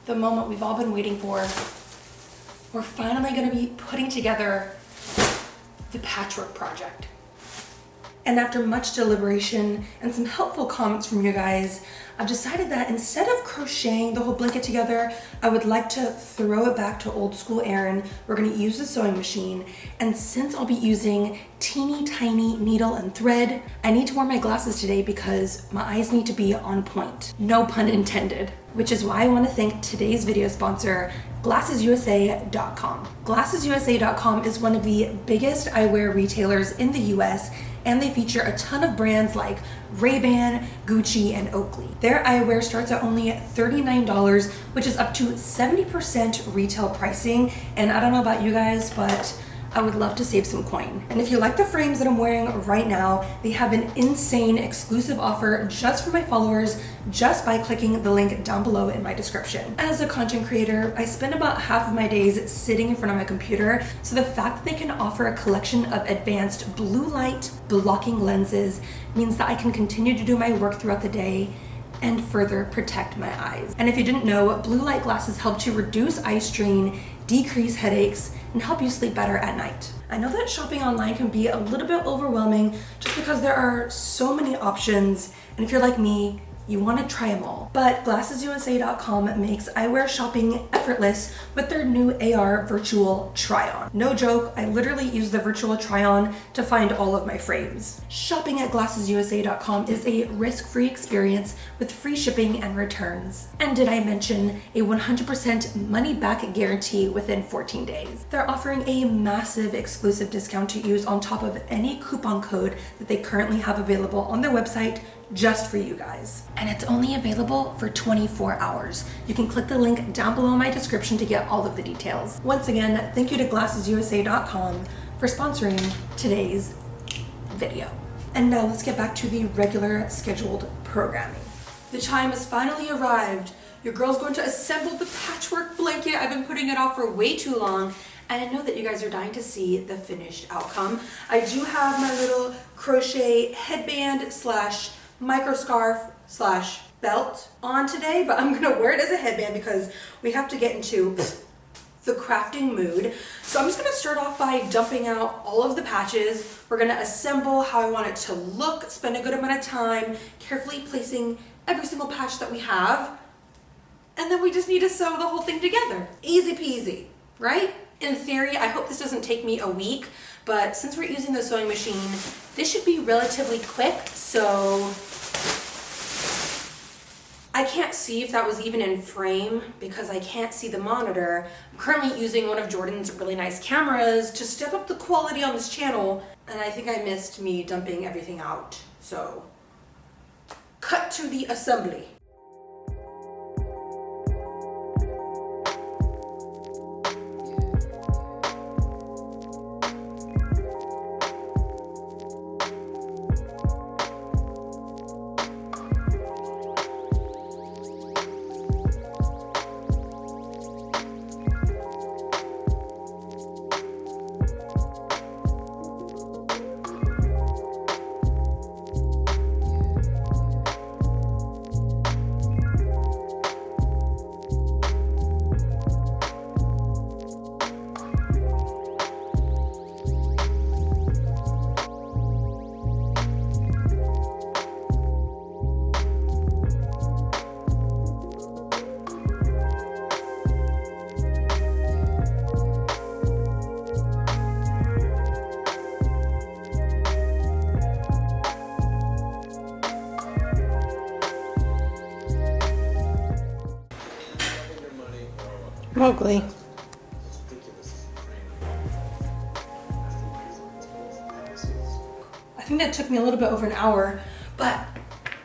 the moment we've all been waiting for. We're finally going to be putting together the patchwork project. And after much deliberation and some helpful comments from you guys, I've decided that instead of crocheting the whole blanket together, I would like to throw it back to old school Erin. We're gonna use the sewing machine. And since I'll be using teeny tiny needle and thread, I need to wear my glasses today because my eyes need to be on point. No pun intended. Which is why I wanna thank today's video sponsor, GlassesUSA.com. GlassesUSA.com is one of the biggest eyewear retailers in the US, and they feature a ton of brands like Ray-Ban, Gucci, and Oakley. Their eyewear starts at only $39, which is up to 70% retail pricing. And I don't know about you guys, but I would love to save some coin. And if you like the frames that I'm wearing right now, they have an insane exclusive offer just for my followers, just by clicking the link down below in my description. As a content creator, I spend about half of my days sitting in front of my computer, so the fact that they can offer a collection of advanced blue light blocking lenses means that I can continue to do my work throughout the day and further protect my eyes. And if you didn't know, blue light glasses help to reduce eye strain, decrease headaches, and help you sleep better at night. I know that shopping online can be a little bit overwhelming just because there are so many options, and if you're like me, you want to try them all. But GlassesUSA.com makes eyewear shopping effortless with their new AR virtual try-on. No joke, I literally use the virtual try-on to find all of my frames. Shopping at GlassesUSA.com is a risk-free experience with free shipping and returns. And did I mention a 100% money-back guarantee within 14 days? They're offering a massive exclusive discount to use on top of any coupon code that they currently have available on their website just for you guys. And it's only available for 24 hours. You can click the link down below in my description to get all of the details. Once again, thank you to GlassesUSA.com for sponsoring today's video. And now let's get back to the regular scheduled programming. The time has finally arrived. Your girl's going to assemble the patchwork blanket. I've been putting it off for way too long, and I know that you guys are dying to see the finished outcome. I do have my little crochet headband slash micro scarf slash belt on today, but I'm gonna wear it as a headband because we have to get into the crafting mood. So I'm just gonna start off by dumping out all of the patches. We're gonna assemble how I want it to look, spend a good amount of time carefully placing every single patch that we have, and then we just need to sew the whole thing together. Easy peasy, right? In theory, I hope this doesn't take me a week, but since we're using the sewing machine, this should be relatively quick. So I can't see if that was even in frame because I can't see the monitor. I'm currently using one of Jordan's really nice cameras to step up the quality on this channel, and I think I missed me dumping everything out. So cut to the assembly. Mowgli. I think that took me a little bit over an hour, but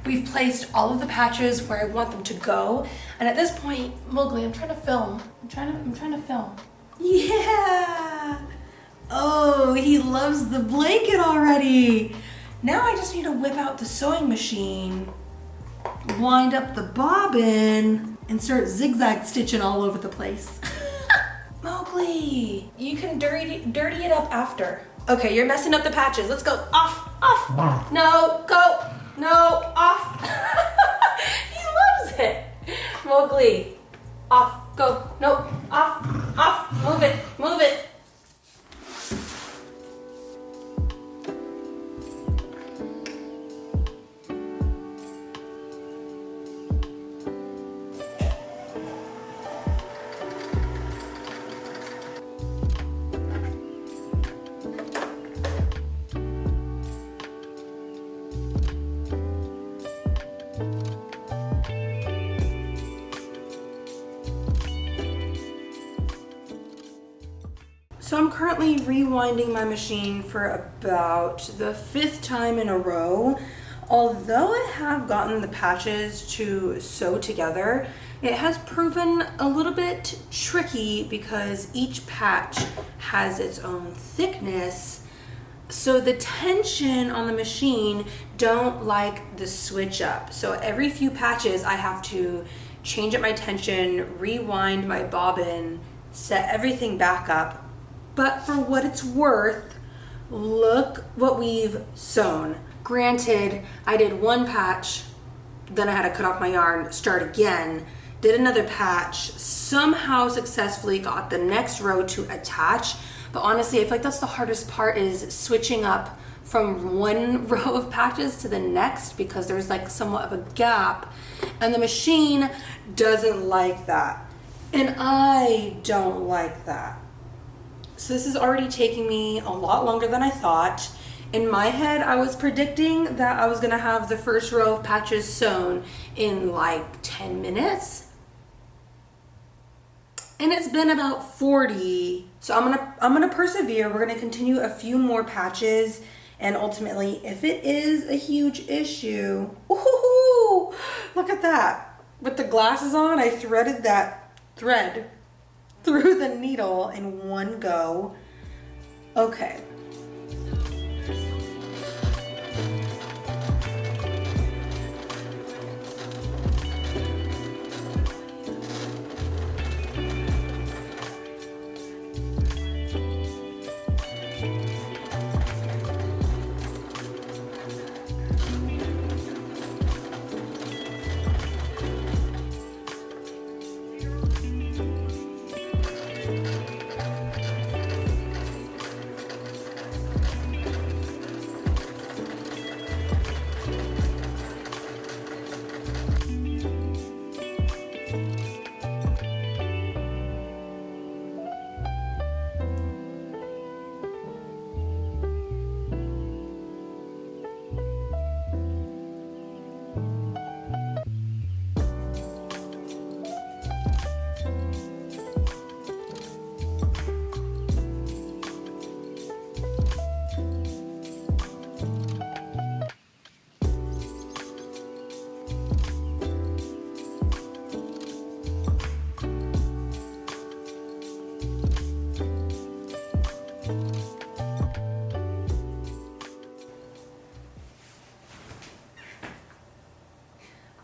we've placed all of the patches where I want them to go. And at this point, Mowgli, I'm trying to film. I'm trying to film. Yeah! Oh, he loves the blanket already. Now I just need to whip out the sewing machine, wind up the bobbin, and start zigzag stitching all over the place. Mowgli, you can dirty it up after. Okay, you're messing up the patches. Let's go. Off, off. No, go. No, off. He loves it. Mowgli, Off, go, nope, off, move it, move it. So I'm currently rewinding my machine for about the 5th time in a row. Although I have gotten the patches to sew together, it has proven a little bit tricky because each patch has its own thickness. So the tension on the machine don't like the switch up. So every few patches I have to change up my tension, rewind my bobbin, set everything back up. But for what it's worth, look what we've sewn. Granted, I did one patch, then I had to cut off my yarn, start again, did another patch, somehow successfully got the next row to attach. But honestly, I feel like that's the hardest part, is switching up from one row of patches to the next, because there's like somewhat of a gap, and the machine doesn't like that. And I don't like that. So this is already taking me a lot longer than I thought. In my head, I was predicting that I was gonna have the first row of patches sewn in like 10 minutes. And it's been about 40. So I'm gonna persevere. We're gonna continue a few more patches, and ultimately, if it is a huge issue, woohoo, look at that. With the glasses on, I threaded that thread through the needle in one go. Okay.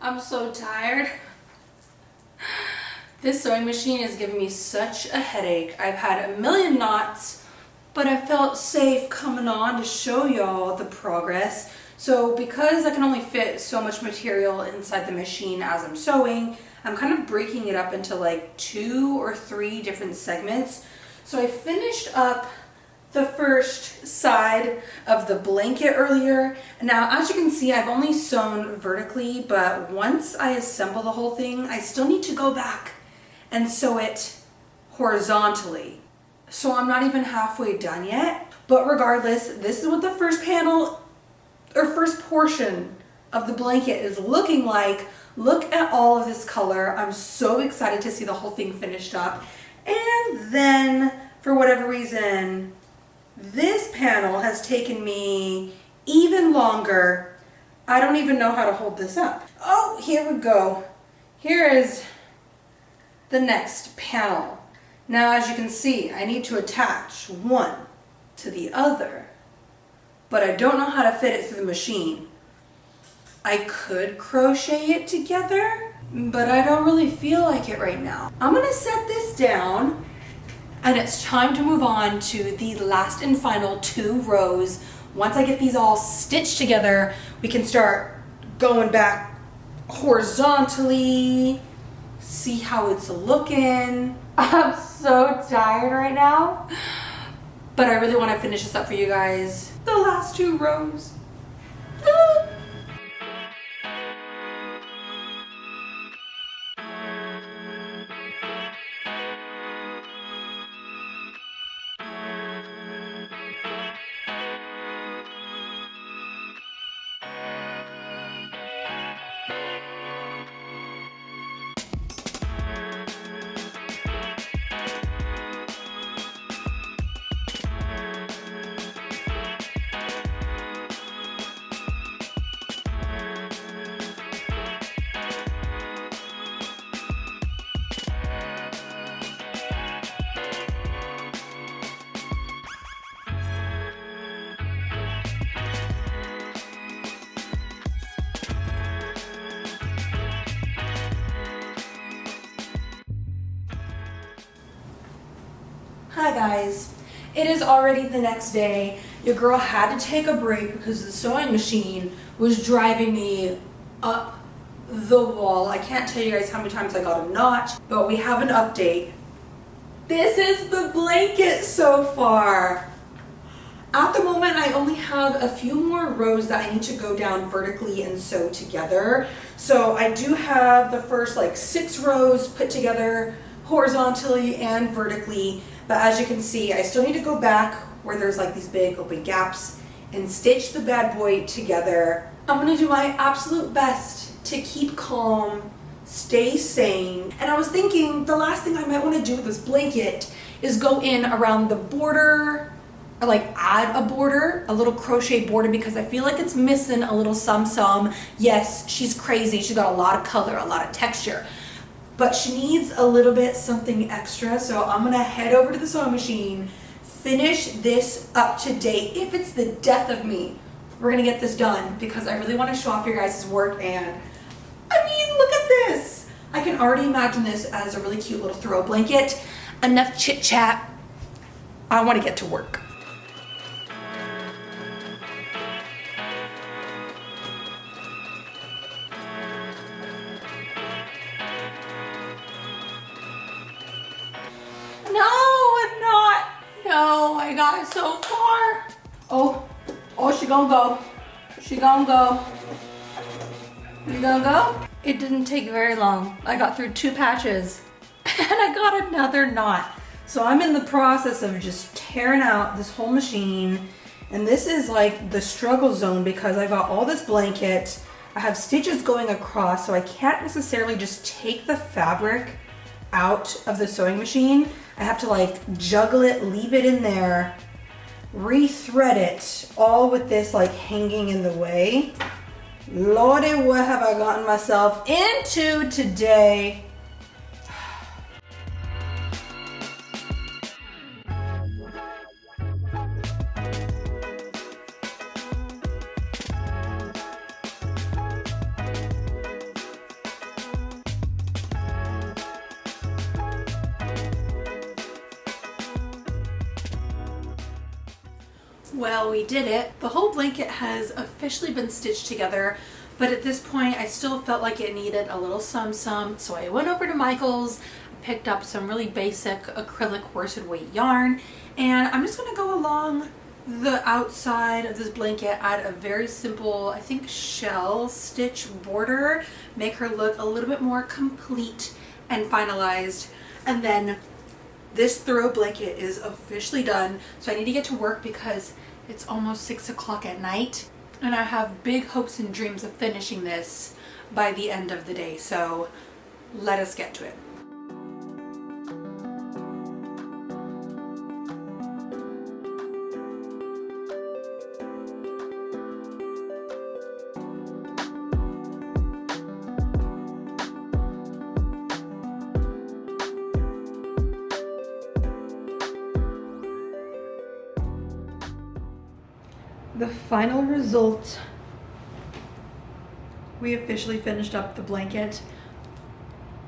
I'm so tired. This sewing machine is giving me such a headache. I've had a million knots, but I felt safe coming on to show y'all the progress. So because I can only fit so much material inside the machine as I'm sewing, I'm kind of breaking it up into like 2 or 3 different segments. So I finished up the first side of the blanket earlier. Now, as you can see, I've only sewn vertically, but once I assemble the whole thing, I still need to go back and sew it horizontally. So I'm not even halfway done yet, but regardless, this is what the first panel or first portion of the blanket is looking like. Look at all of this color. I'm so excited to see the whole thing finished up. And then, for whatever reason, this panel has taken me even longer. I don't even know how to hold this up. Oh, here we go. Here is the next panel. Now, as you can see, I need to attach one to the other, but I don't know how to fit it through the machine. I could crochet it together, but I don't really feel like it right now. I'm gonna set this down, and it's time to move on to the last and final 2 rows. Once I get these all stitched together, we can start going back horizontally, see how it's looking. I'm so tired right now, but I really want to finish this up for you guys. The last 2 rows. Hi guys, it is already the next day. Your girl had to take a break because the sewing machine was driving me up the wall. I can't tell you guys how many times I got a notch, but we have an update. This is the blanket so far. At the moment, I only have a few more rows that I need to go down vertically and sew together. So I do have the first like 6 rows put together horizontally and vertically. But as you can see, I still need to go back where there's like these big open gaps and stitch the bad boy together. I'm gonna do my absolute best to keep calm, stay sane. And I was thinking the last thing I might want to do with this blanket is go in around the border, or like add a border, a little crochet border, because I feel like it's missing a little some. Yes, she's crazy. She's got a lot of color, a lot of texture, but she needs a little bit something extra. So I'm gonna head over to the sewing machine, finish this up to date. If it's the death of me, we're gonna get this done because I really wanna show off your guys' work. And I mean, look at this. I can already imagine this as a really cute little throw blanket. Enough chit chat. I wanna get to work. No, I got so far. Oh, she gonna go. She gonna go. You gonna go? It didn't take very long. I got through 2 patches and I got another knot. So I'm in the process of just tearing out this whole machine. And this is like the struggle zone because I got all this blanket. I have stitches going across, so I can't necessarily just take the fabric out of the sewing machine. I have to like juggle it, leave it in there, re-thread it, all with this like hanging in the way. Lordy, what have I gotten myself into today? Well, we did it. The whole blanket has officially been stitched together, but at this point I still felt like it needed a little some, so I went over to Michael's, picked up some really basic acrylic worsted weight yarn, and I'm just gonna go along the outside of this blanket, add a very simple, I think, shell stitch border, make her look a little bit more complete and finalized. And then this throw blanket is officially done, so I need to get to work because it's almost 6 o'clock at night and I have big hopes and dreams of finishing this by the end of the day. So let us get to it. The final result, we officially finished up the blanket.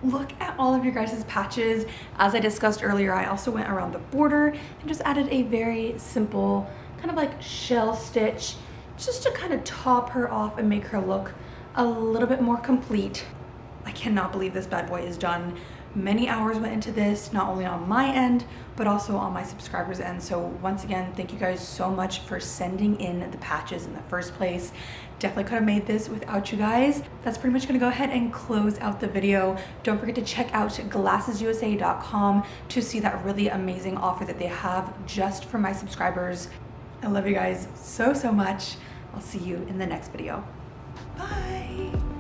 Look at all of your guys' patches. As I discussed earlier, I also went around the border and just added a very simple kind of like shell stitch just to kind of top her off and make her look a little bit more complete. I cannot believe this bad boy is done. Many hours went into this, not only on my end, but also on my subscribers' end. So once again, thank you guys so much for sending in the patches in the first place. Definitely could have made this without you guys. That's pretty much gonna go ahead and close out the video. Don't forget to check out glassesusa.com to see that really amazing offer that they have just for my subscribers. I love you guys so, so much. I'll see you in the next video. Bye.